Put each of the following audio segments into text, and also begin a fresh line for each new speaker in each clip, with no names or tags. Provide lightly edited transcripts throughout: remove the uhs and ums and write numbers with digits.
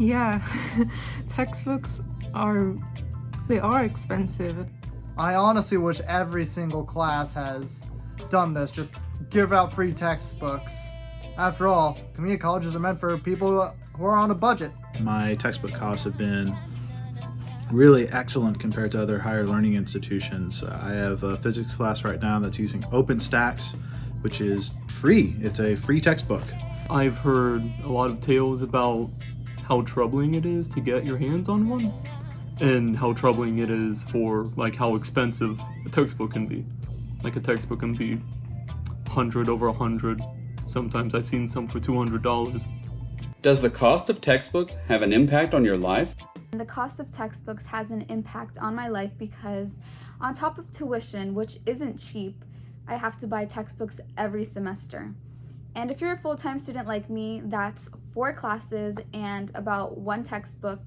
Yeah, textbooks are expensive.
I honestly wish every single class has done this, just give out free textbooks. After all, community colleges are meant for people who are on a budget.
My textbook costs have been really excellent compared to other higher learning institutions. I have a physics class right now that's using OpenStax, which is free. It's a free textbook.
I've heard a lot of tales about how troubling it is to get your hands on one, and how troubling it is for like how expensive a textbook can be. Like a textbook can be 100 over 100. Sometimes I've seen some for $200.
Does the cost of textbooks have an impact on your life?
The cost of textbooks has an impact on my life because on top of tuition, which isn't cheap, I have to buy textbooks every semester. And if you're a full-time student like me, that's 4 classes and about 1 textbook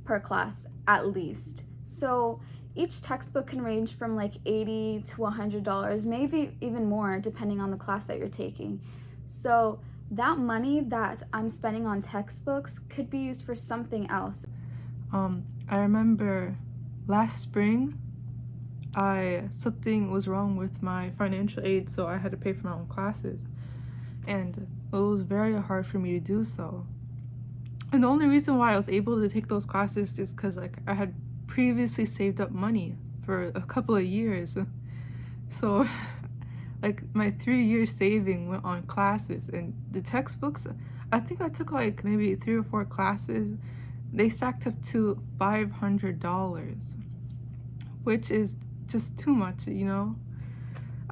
per class at least. So each textbook can range from like $80 to $100, maybe even more depending on the class that you're taking. So that money that I'm spending on textbooks could be used for something else.
I remember last spring, something was wrong with my financial aid, so I had to pay for my own classes. And it was very hard for me to do so. And the only reason why I was able to take those classes is because I had previously saved up money for a couple of years. So my 3-year saving went on classes, and the textbooks, I think I took maybe 3 or 4 classes. They stacked up to $500, which is just too much,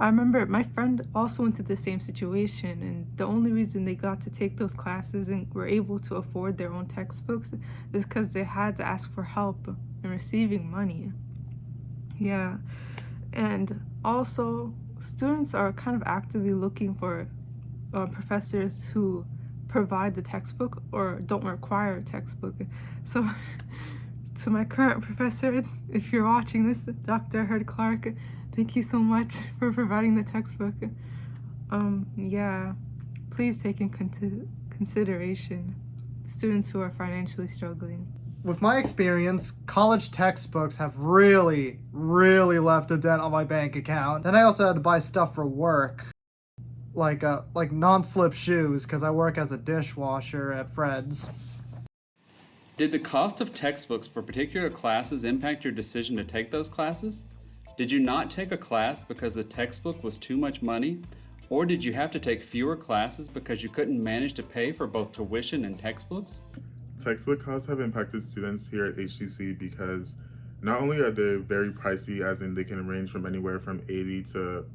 I remember my friend also went through the same situation, and the only reason they got to take those classes and were able to afford their own textbooks is because they had to ask for help in receiving money. Yeah, and also students are kind of actively looking for professors who provide the textbook or don't require a textbook. So to my current professor, if you're watching this, Dr. Herd Clark, thank you so much for providing the textbook. Yeah, please take in consideration students who are financially struggling.
With my experience, college textbooks have really, really left a dent on my bank account. Then I also had to buy stuff for work, like non-slip shoes, because I work as a dishwasher at Fred's.
Did the cost of textbooks for particular classes impact your decision to take those classes? Did you not take a class because the textbook was too much money? Or did you have to take fewer classes because you couldn't manage to pay for both tuition and textbooks?
Textbook costs have impacted students here at HTC because not only are they very pricey, as in they can range from anywhere from $80 to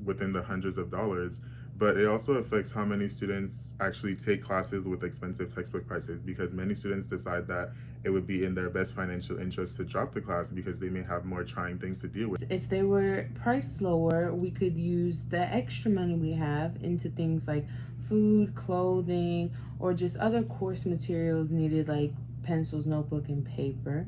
within the hundreds of dollars, but it also affects how many students actually take classes with expensive textbook prices, because many students decide that it would be in their best financial interest to drop the class because they may have more trying things to deal with.
If they were priced lower, we could use the extra money we have into things like food, clothing, or just other course materials needed like pencils, notebook, and paper.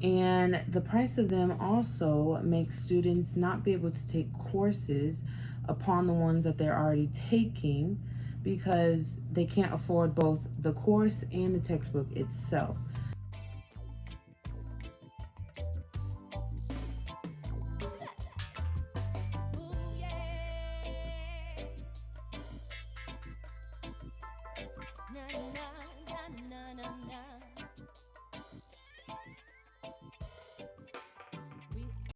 And the price of them also makes students not be able to take courses upon the ones that they're already taking because they can't afford both the course and the textbook itself.